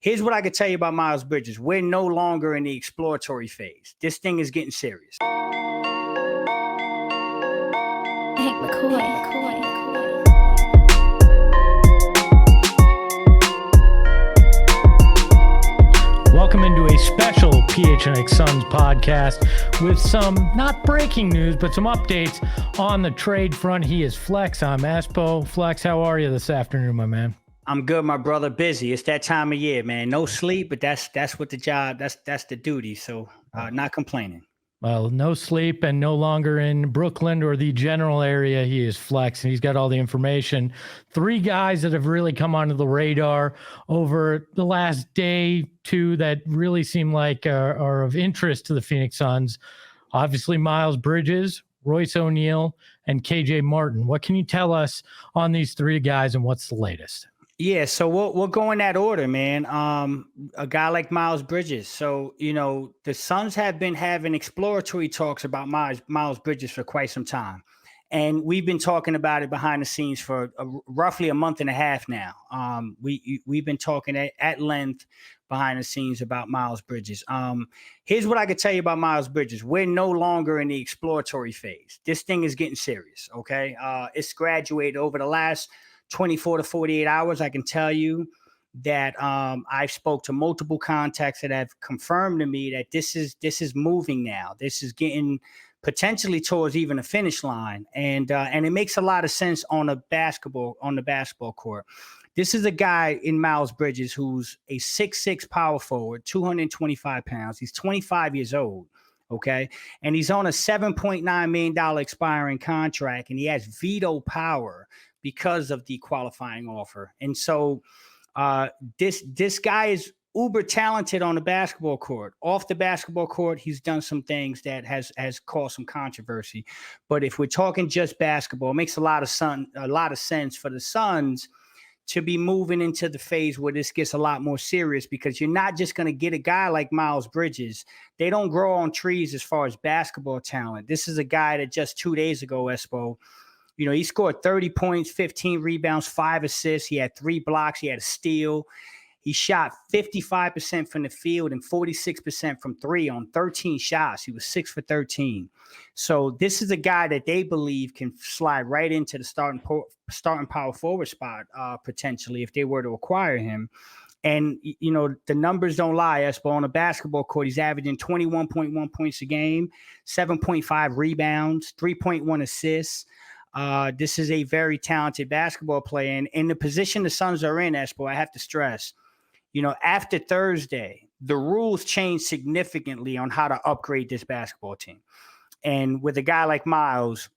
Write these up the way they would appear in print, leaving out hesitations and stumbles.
Here's what I can tell you about Miles Bridges. We're no longer in the exploratory phase. This thing is getting serious. Welcome into a special PHNX Suns podcast with some not breaking news, but some updates on the trade front. He is Flex. I'm Espo. Flex, how are you this afternoon, my man? I'm good, my brother. Busy. It's that time of year, man. No sleep, but that's what the job. That's the duty. So not complaining. Well, no sleep and no longer in Brooklyn or the general area. He is Flex, and he's got all the information. Three guys that have really come onto the radar over the last day, two that really seem like are of interest to the Phoenix Suns. Obviously, Miles Bridges, Royce O'Neal, and KJ Martin. What can you tell us on these three guys, and what's the latest? Yeah, so we'll go in that order, man. A guy like Miles Bridges. So, the Suns have been having exploratory talks about Miles Bridges for quite some time. And we've been talking about it behind the scenes for roughly a month and a half now. We've been talking at length behind the scenes about Miles Bridges. Here's what I can tell you about Miles Bridges. We're no longer in the exploratory phase. This thing is getting serious, okay? It's graduated over the last 24 to 48 hours. I can tell you that I've spoke to multiple contacts that have confirmed to me that this is moving now. This is getting potentially towards even a finish line, and it makes a lot of sense on the basketball court. This is a guy in Miles Bridges who's a 6'6" power forward, 225 pounds. He's 25 years old. Okay. And he's on a $7.9 million expiring contract, and he has veto power because of the qualifying offer. And so this guy is uber talented on the basketball court. Off the basketball court, he's done some things that has caused some controversy. But if we're talking just basketball, it makes a lot of sense for the Suns to be moving into the phase where this gets a lot more serious, because you're not just going to get a guy like Miles Bridges. They don't grow on trees as far as basketball talent. This is a guy that just 2 days ago, Espo, he scored 30 points, 15 rebounds, 5 assists. He had 3 blocks. He had a steal. He shot 55% from the field and 46% from 3 on 13 shots. He was 6 for 13. So this is a guy that they believe can slide right into the starting power forward spot potentially if they were to acquire him. And, the numbers don't lie, Espo. On a basketball court, he's averaging 21.1 points a game, 7.5 rebounds, 3.1 assists. This is a very talented basketball player. And in the position the Suns are in, Espo, I have to stress, after Thursday, the rules changed significantly on how to upgrade this basketball team. And with a guy like Miles,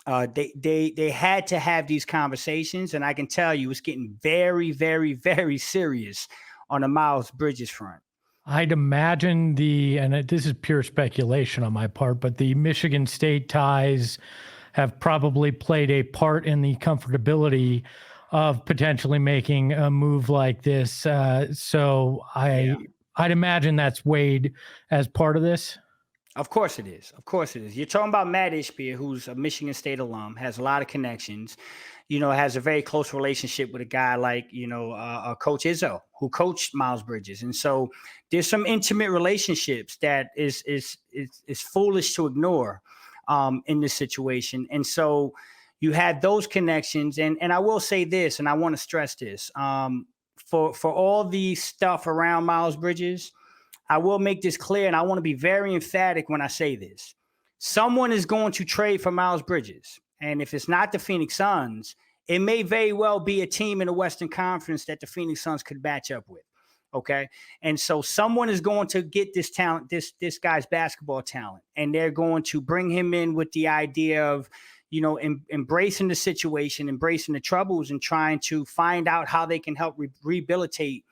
they had to have these conversations. And I can tell you it's getting very, very, very serious on the Miles Bridges front. I'd imagine and this is pure speculation on my part, but the Michigan State ties have probably played a part in the comfortability of potentially making a move like this. So I'd imagine that's weighed as part of this. Of course it is. Of course it is. You're talking about Matt Ishbia, who's a Michigan State alum, has a lot of connections, has a very close relationship with a guy like, Coach Izzo, who coached Miles Bridges. And so there's some intimate relationships that is foolish to ignore in this situation. And so you had those connections. And I will say this, and I want to stress this, for all the stuff around Miles Bridges, I will make this clear, and I want to be very emphatic when I say this. Someone is going to trade for Miles Bridges. And if it's not the Phoenix Suns, it may very well be a team in the Western Conference that the Phoenix Suns could match up with. Okay. And so someone is going to get this talent, this guy's basketball talent, and they're going to bring him in with the idea of, embracing the situation, embracing the troubles, and trying to find out how they can help rehabilitate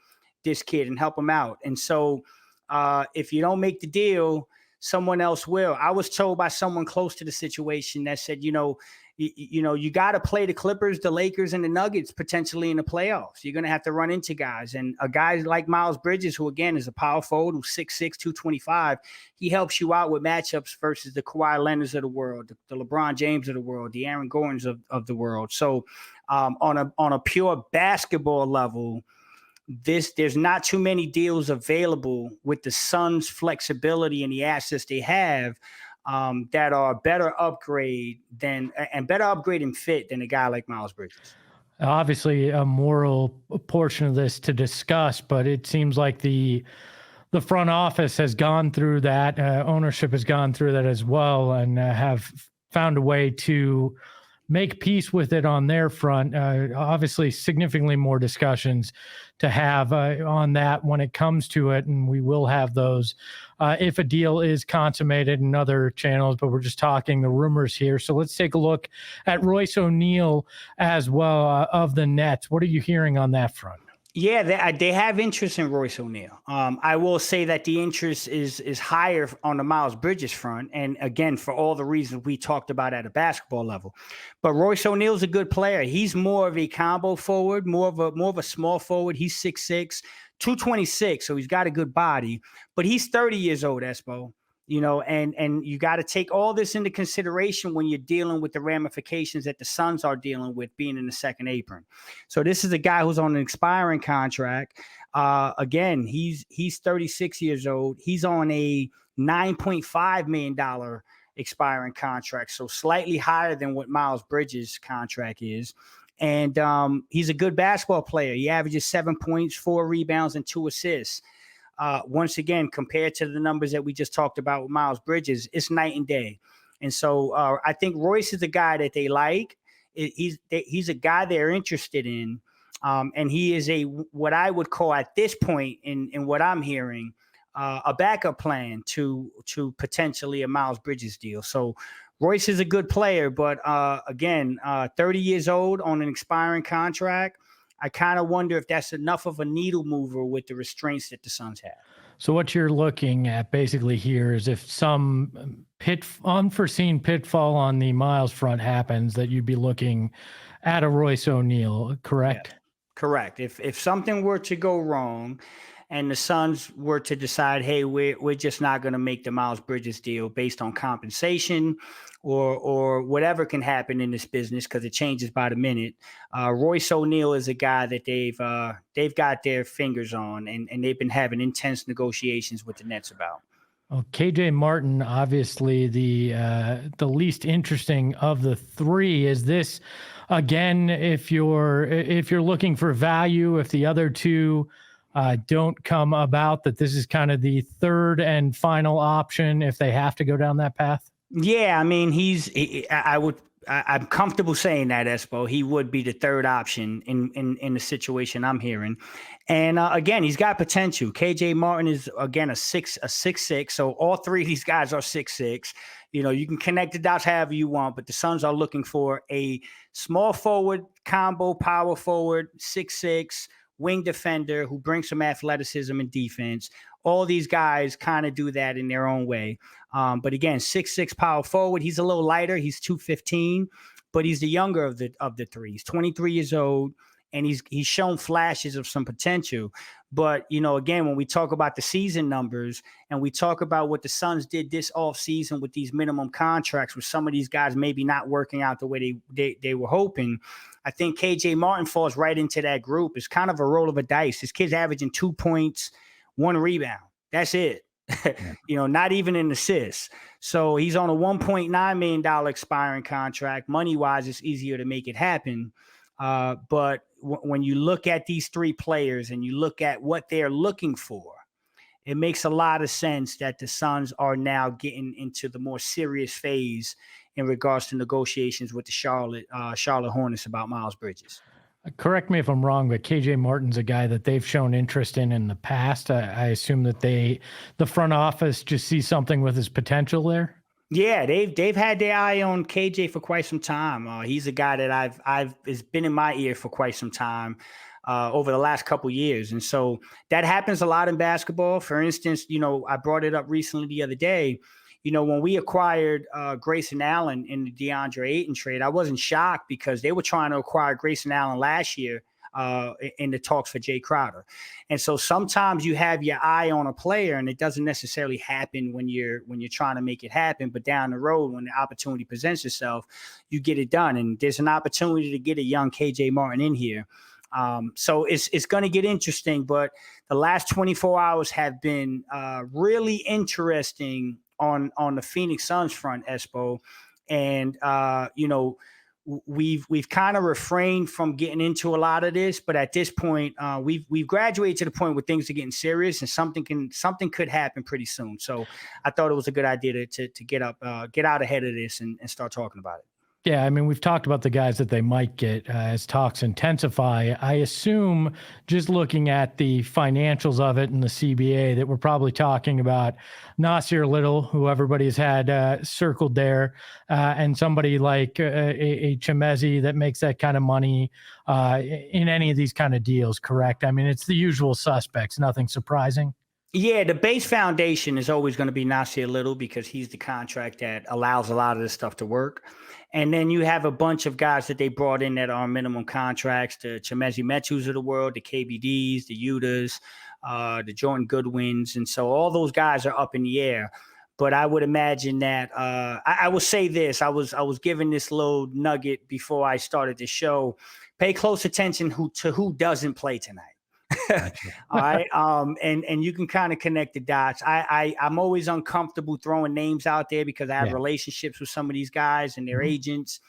this kid and help him out. And so if you don't make the deal, someone else will. I was told by someone close to the situation that said, you got to play the Clippers, the Lakers, and the Nuggets potentially in the playoffs. You're going to have to run into guys. And a guy like Miles Bridges, who, again, is a power forward, who's 6'6", 225, he helps you out with matchups versus the Kawhi Leonards of the world, the LeBron James of the world, the Aaron Gordons of the world. So on a pure basketball level, there's not too many deals available with the Suns' flexibility and the assets they have that are a better upgrade and fit than a guy like Miles Bridges. Obviously, a moral portion of this to discuss, but it seems like the front office has gone through that. Ownership has gone through that as well, and have found a way to make peace with it on their front. Obviously, significantly more discussions to have on that when it comes to it, and we will have those if a deal is consummated in other channels, but we're just talking the rumors here. So let's take a look at Royce O'Neal as well of the Nets. What are you hearing on that front? Yeah, they have interest in Royce O'Neal. I will say that the interest is higher on the Miles Bridges front, and again, for all the reasons we talked about at a basketball level. But Royce O'Neal's a good player. He's more of a combo forward, more of a small forward. He's 6'6", 226, so he's got a good body. But he's 30 years old, Espo. And you got to take all this into consideration when you're dealing with the ramifications that the Suns are dealing with being in the second apron. So this is a guy who's on an expiring contract. Again, he's 36 years old. He's on a $9.5 million expiring contract, so slightly higher than what Miles Bridges' contract is. And he's a good basketball player. He averages 7 points, 4 rebounds, and 2 assists. Once again, compared to the numbers that we just talked about with Miles Bridges, it's night and day. And so I think Royce is a guy that they like. He's a guy they're interested in. And he is what I would call at this point in what I'm hearing, a backup plan to potentially a Miles Bridges deal. So Royce is a good player, but again, 30 years old on an expiring contract. I kind of wonder if that's enough of a needle mover with the restraints that the Suns have. So what you're looking at basically here is if some unforeseen pitfall on the Miles front happens, that you'd be looking at a Royce O'Neal, correct? Yeah, correct. If something were to go wrong and the Suns were to decide, hey, we're just not going to make the Miles Bridges deal based on compensation or whatever can happen in this business, because it changes by the minute. Royce O'Neal is a guy that they've got their fingers on, and they've been having intense negotiations with the Nets about. Well, KJ Martin, obviously the least interesting of the three. Is this, again, if you're looking for value, if the other two don't come about, that this is kind of the third and final option if they have to go down that path? Yeah, I mean, I'm comfortable saying that, Espo. He would be the third option in the situation I'm hearing. And again, he's got potential. KJ Martin is, again, a 6'6". So all three of these guys are 6'6". You can connect the dots however you want, but the Suns are looking for a small forward combo, power forward, 6'6", wing defender who brings some athleticism and defense. All these guys kind of do that in their own way. But again, 6'6" power forward. He's a little lighter. He's 215, but he's the younger of the three. He's 23 years old, and he's shown flashes of some potential. But, again, when we talk about the season numbers and we talk about what the Suns did this offseason with these minimum contracts, with some of these guys maybe not working out the way they were hoping, I think KJ Martin falls right into that group. It's kind of a roll of a dice. This kid's averaging 2 points, 1 rebound. That's it. Not even an assist. So he's on a $1.9 million expiring contract. Money-wise, it's easier to make it happen. But when you look at these three players and you look at what they're looking for, it makes a lot of sense that the Suns are now getting into the more serious phase in regards to negotiations with the Charlotte Hornets about Miles Bridges. Correct me if I'm wrong, but KJ Martin's a guy that they've shown interest in the past. I assume that the front office just sees something with his potential there. Yeah, they've had their eye on KJ for quite some time. He's a guy that has been in my ear for quite some time over the last couple years, and so that happens a lot in basketball. For instance, I brought it up recently the other day. When we acquired Grayson Allen in the DeAndre Ayton trade, I wasn't shocked because they were trying to acquire Grayson Allen last year in the talks for Jay Crowder. And so sometimes you have your eye on a player and it doesn't necessarily happen when you're trying to make it happen, but down the road when the opportunity presents itself, you get it done. And there's an opportunity to get a young KJ Martin in here. So it's going to get interesting, but the last 24 hours have been really interesting on the Phoenix Suns front, Espo. And we've kind of refrained from getting into a lot of this, but at this point, we've graduated to the point where things are getting serious, and something could happen pretty soon. So I thought it was a good idea to get out ahead of this and start talking about it. Yeah, I mean, we've talked about the guys that they might get as talks intensify. I assume, just looking at the financials of it and the CBA, that we're probably talking about Nasir Little, who everybody's had circled there, and somebody like a Chemezi that makes that kind of money in any of these kind of deals, correct? I mean, it's the usual suspects, nothing surprising. Yeah, the base foundation is always going to be Nasir Little because he's the contract that allows a lot of this stuff to work. And then you have a bunch of guys that they brought in that are on minimum contracts, the Chemezi Metus of the world, the KBDs, the Utas, the Jordan Goodwins. And so all those guys are up in the air. But I would imagine that I will say this. I was given this little nugget before I started the show. Pay close attention to who doesn't play tonight. Gotcha. All right. And you can kind of connect the dots. I'm always uncomfortable throwing names out there because I have relationships with some of these guys and their agents.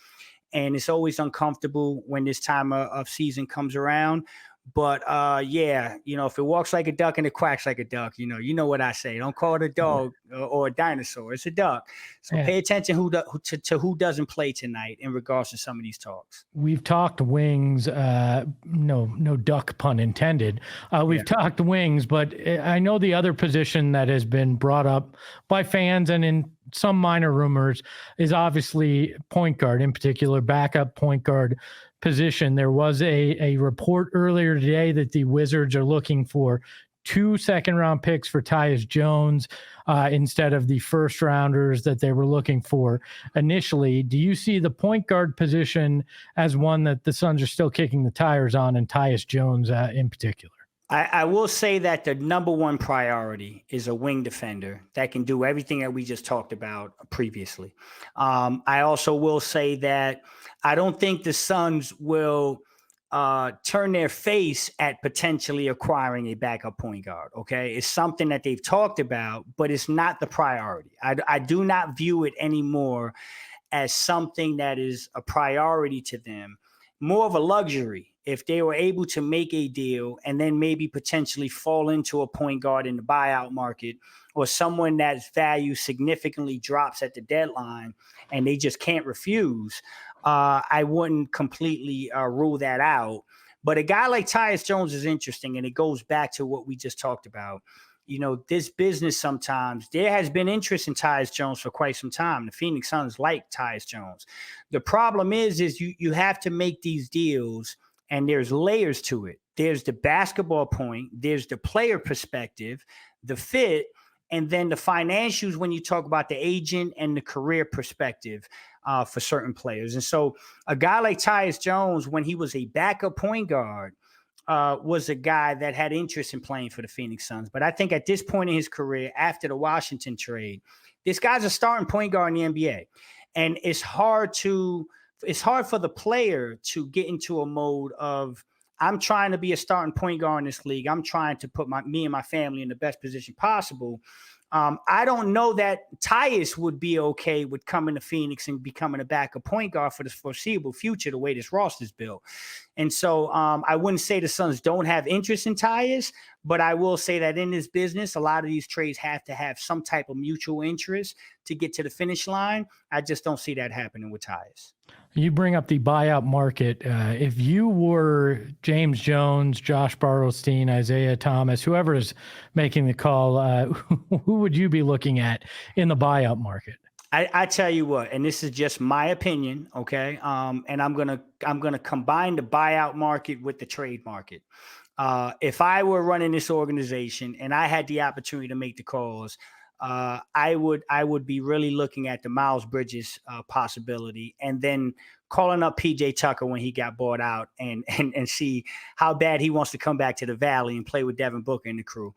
And it's always uncomfortable when this time of season comes around. But yeah, if it walks like a duck and it quacks like a duck, you know what I say. Don't call it a dog or a dinosaur. It's a duck. So pay attention to who doesn't play tonight in regards to some of these talks. We've talked wings, no duck pun intended. We've talked wings, but I know the other position that has been brought up by fans and in some minor rumors is obviously point guard, in particular backup point guard position. There was a report earlier today that the Wizards are looking for 2 second-round picks for Tyus Jones instead of the first rounders that they were looking for initially. Do you see the point guard position as one that the Suns are still kicking the tires on, and Tyus Jones in particular? I will say that the number one priority is a wing defender that can do everything that we just talked about previously. I also will say that I don't think the Suns will turn their face at potentially acquiring a backup point guard. Okay. It's something that they've talked about, but it's not the priority. I do not view it anymore as something that is a priority to them, more of a luxury. If they were able to make a deal and then maybe potentially fall into a point guard in the buyout market, or someone that's value significantly drops at the deadline and they just can't refuse, I wouldn't completely rule that out. But a guy like Tyus Jones is interesting, and it goes back to what we just talked about. This business, sometimes there has been interest in Tyus Jones for quite some time. The Phoenix Suns like Tyus Jones. The problem is you have to make these deals, and there's layers to it. There's the basketball point, there's the player perspective, the fit, and then the financials when you talk about the agent and the career perspective for certain players. And so a guy like Tyus Jones, when he was a backup point guard, was a guy that had interest in playing for the Phoenix Suns. But I think at this point in his career, after the Washington trade, this guy's a starting point guard in the NBA. And it's hard for the player to get into a mode of, I'm trying to be a starting point guard in this league. I'm trying to put me and my family in the best position possible. I don't know that Tyus would be okay with coming to Phoenix and becoming a backup point guard for the foreseeable future, the way this roster is built. And so I wouldn't say the Suns don't have interest in Tyus, but I will say that in this business, a lot of these trades have to have some type of mutual interest to get to the finish line. I just don't see that happening with Tyus. You bring up the buyout market. If you were James Jones, Josh Bartelstein, Isaiah Thomas, whoever is making the call, who would you be looking at in the buyout market? I tell you what, and this is just my opinion, okay? And I'm gonna combine the buyout market with the trade market. If I were running this organization and I had the opportunity to make the calls, I would be really looking at the Miles Bridges possibility, and then calling up PJ Tucker when he got bought out and see how bad he wants to come back to the Valley and play with Devin Booker and the crew.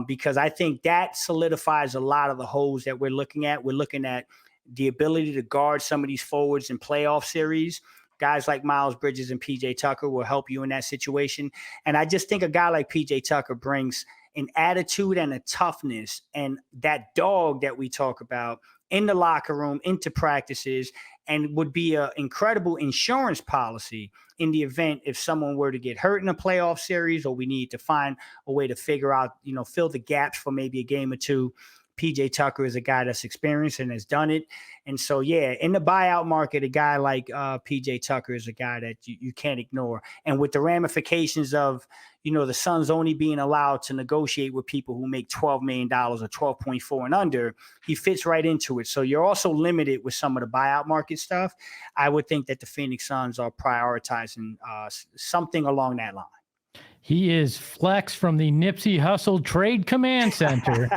Because I think that solidifies a lot of the holes that we're looking at. We're looking at the ability to guard some of these forwards in playoff series. guys like Miles Bridges and PJ Tucker will help you in that situation. And I just think a guy like PJ Tucker brings an attitude and a toughness and that dog that we talk about in the locker room, into practices, and would be an incredible insurance policy in the event if someone were to get hurt in a playoff series, or we need to find a way to figure out, fill the gaps for maybe a game or two. PJ Tucker is a guy that's experienced and has done it. And so, yeah, in the buyout market, a guy like PJ Tucker is a guy that you can't ignore. And with the ramifications of, the Suns only being allowed to negotiate with people who make $12 million or 12.4 and under, he fits right into it. So you're also limited with some of the buyout market stuff. I would think that the Phoenix Suns are prioritizing something along that line. He is Flex from the Nipsey Hussle Trade Command Center.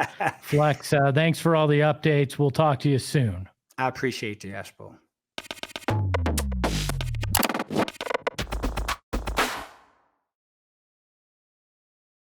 Flex, thanks for all the updates. We'll talk to you soon. I appreciate you, Espo.